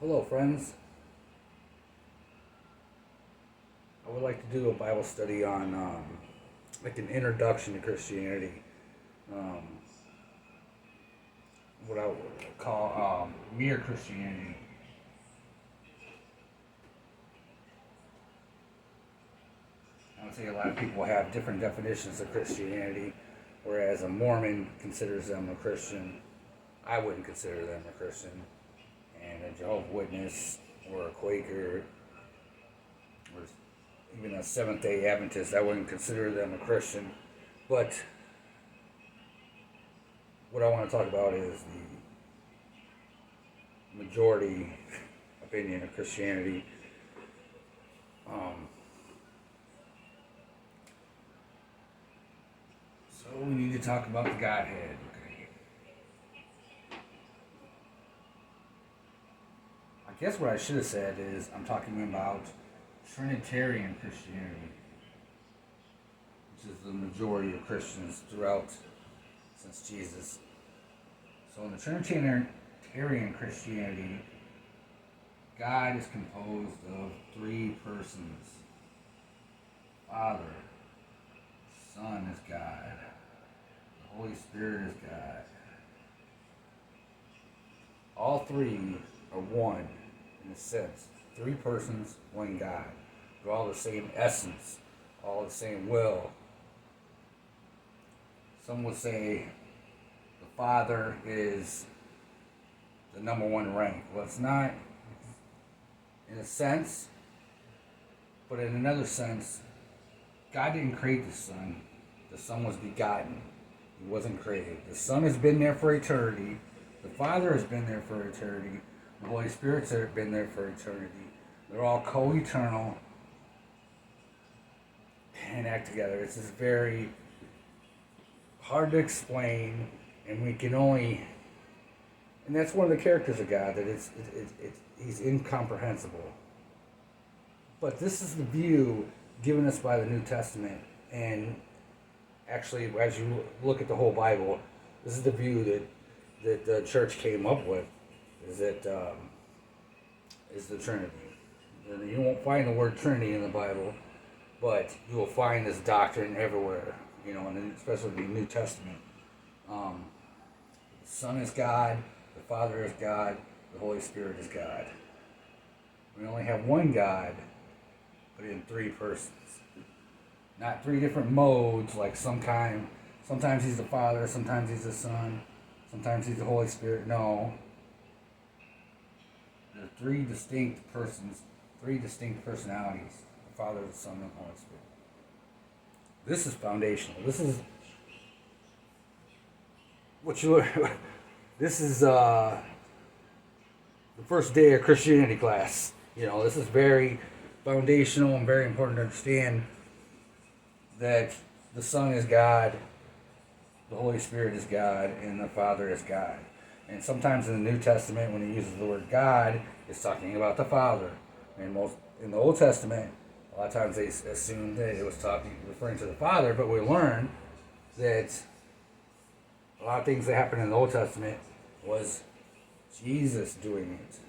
Hello, friends. I would like to do a Bible study on like an introduction to Christianity. Um, what I would call mere Christianity. I would say a lot of people have different definitions of Christianity, whereas a Mormon considers them a Christian. I wouldn't consider them a Christian. And a Jehovah's Witness or a Quaker or even a Seventh day Adventist, I wouldn't consider them a Christian. But what I want to talk about is the majority opinion of Christianity. Um, so we need to talk about the Godhead. Okay. I guess what I should have said is I'm talking about Trinitarian Christianity, which is the majority of Christians throughout since Jesus. So in the Trinitarian Christianity, God is composed of three persons. Father, Son is God, the Holy Spirit is God. All three are one in a sense. Three persons, one God. They're all the same essence, all the same will. Some would say the Father is the number one rank. Well, it's not in a sense, but in another sense, God didn't create the Son. The Son was begotten. He wasn't created. The Son has been there for eternity. The Father has been there for eternity. The Holy Spirit's been there for eternity. They're all co-eternal and act together. It's just very hard to explain, and we can only, and that's one of the characters of God, that he's incomprehensible. But this is the view given us by the New Testament, and actually, as you look at the whole Bible, this is the view that the church came up with, is that is the Trinity. And you won't find the word Trinity in the Bible, but you will find this doctrine everywhere, and especially the New Testament. The Son is God, the Father is God, the Holy Spirit is God. We only have one God, but in three persons. Not three different modes, like sometimes he's the Father, sometimes he's the Son, sometimes he's the Holy Spirit. No. There are three distinct persons, three distinct personalities: the Father, the Son, and the Holy Spirit. This is foundational. This is what you. This is the first day of Christianity class. This is very foundational and very important to understand that the Son is God, the Holy Spirit is God, and the Father is God. And sometimes in the New Testament, when he uses the word God, it's talking about the Father. And most in the Old Testament, a lot of times they assume that it was referring to the Father, but we learn that a lot of things that happened in the Old Testament was Jesus doing it.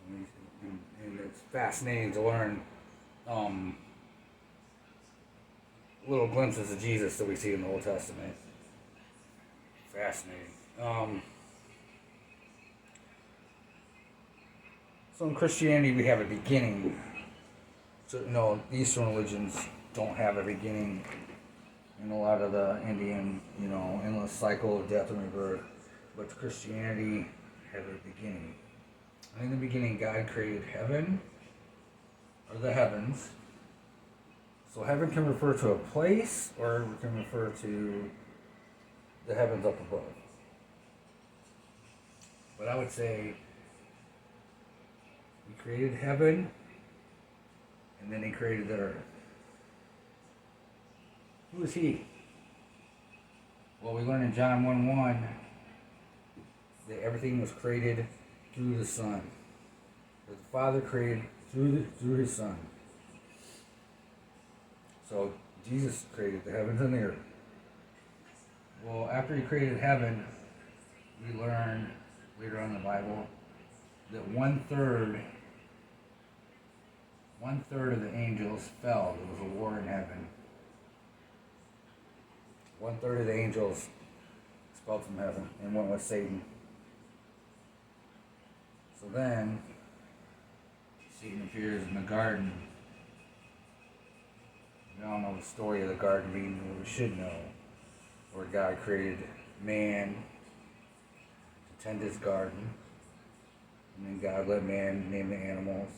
And it's fascinating to learn little glimpses of Jesus that we see in the Old Testament. Fascinating. So in Christianity, we have a beginning. So, Eastern religions don't have a beginning. And a lot of the Indian, endless cycle of death and rebirth. But Christianity has a beginning. And in the beginning, God created heaven, or the heavens. So heaven can refer to a place, or it can refer to the heavens up above. But I would say he created heaven, and then he created the earth. Who is he? Well, we learn in John 1:1 that everything was created through the Son. That the Father created through his Son. So Jesus created the heavens and the earth. Well, after he created heaven, we learn later on in the Bible that one third of the angels fell. There was a war in heaven. One third of the angels expelled from heaven and went with Satan. So then Satan appears in the garden. We all know the story of the garden being what we should know, where God created man to tend his garden, and then God let man name the animals,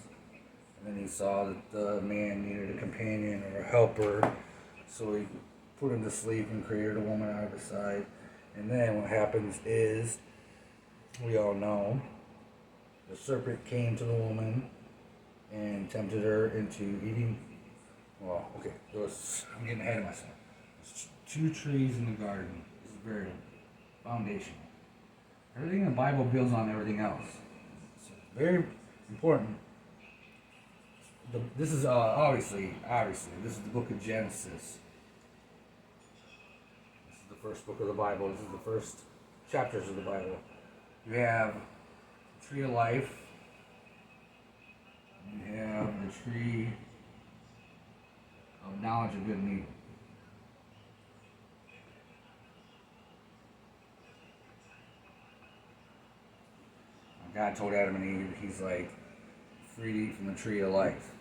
and then he saw that the man needed a companion or a helper, so he put him to sleep and created a woman out of his side. And then what happens is, we all know, the serpent came to the woman and tempted her into eating. Well, okay, I'm getting ahead of myself. There's two trees in the garden. This is very foundational. Everything in the Bible builds on everything else. So very important. This is obviously, this is the book of Genesis. This is the first book of the Bible. This is the first chapters of the Bible. You have the tree of life. You have the tree of knowledge of good and evil. God told Adam and Eve, he's like, free to eat from the tree of life.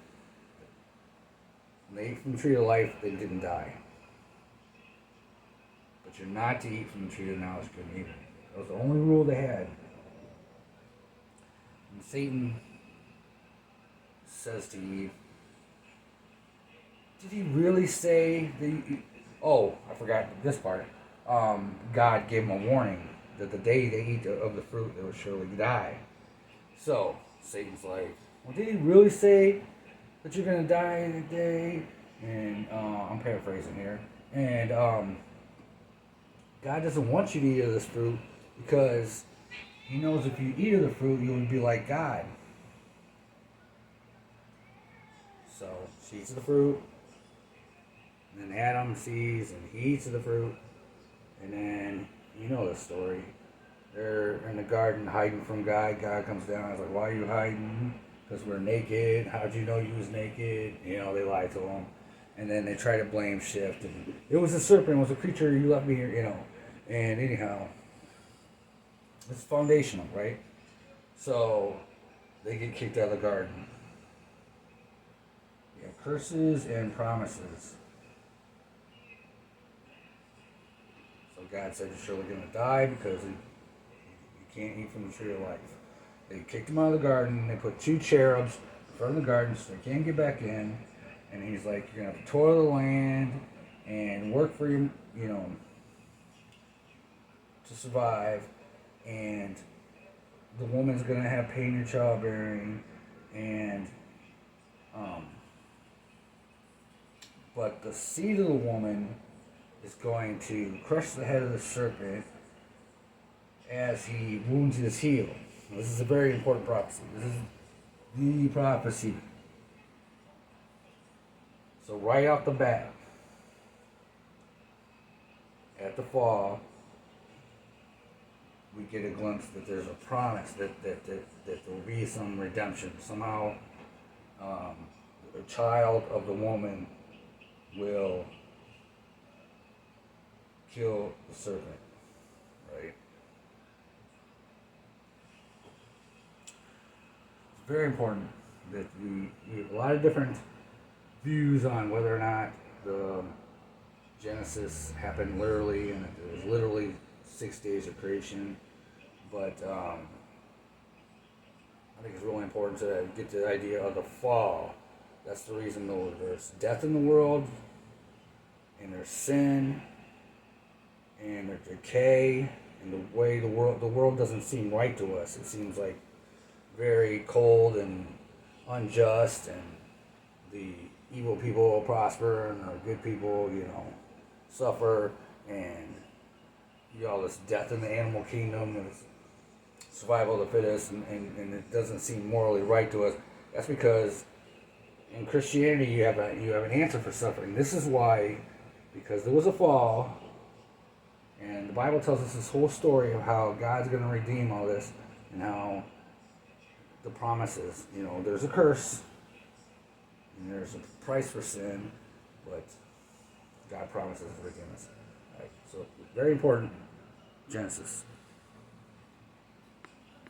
When they ate from the tree of life, they didn't die. But you're not to eat from the tree of knowledge of good and evil. That was the only rule they had. And Satan says to Eve, did he really say that I forgot this part. God gave them a warning that the day they eat of the fruit, they would surely die. So, Satan's like, well, did he really say that you're going to die today? And I'm paraphrasing here. And God doesn't want you to eat of this fruit because he knows if you eat of the fruit, you will be like God. So, she eats of the fruit. And then Adam sees and he eats of the fruit. And then, you know the story. They're in the garden hiding from God. God comes down and is like, why are you hiding? Because we're naked. How'd you know you was naked? You know, they lie to him. And then they try to blame shift. And it was a serpent. It was a creature. You left me here, you know. And anyhow, it's foundational, right? So they get kicked out of the garden. You have curses and promises. So God said you're surely going to die because you can't eat from the tree of life. They kicked him out of the garden. They put two cherubs in front of the garden so they can't get back in. And he's like, you're going to have to toil the land and work for your, to survive. And the woman's going to have pain in childbearing. And, but the seed of the woman is going to crush the head of the serpent as he wounds his heel. This is a very important prophecy. This is the prophecy. So right off the bat, at the fall, we get a glimpse that there's a promise that there will be some redemption. Somehow, the child of the woman will kill the serpent, right? It's very important that we have a lot of different views on whether or not the Genesis happened literally, and it was literally 6 days of creation. But I think it's really important to get the idea of the fall. That's the reason there's death in the world, and there's sin, and there's decay, and the way the world doesn't seem right to us. It seems like very cold and unjust, and the evil people prosper, and the good people, suffer, and all this death in the animal kingdom, and survival of the fittest, and it doesn't seem morally right to us. That's because in Christianity you have an answer for suffering. This is why, because there was a fall, and the Bible tells us this whole story of how God's going to redeem all this, and how the promises. You know, there's a curse, and there's a price for sin, but God promises forgiveness. Right? So very important, Genesis.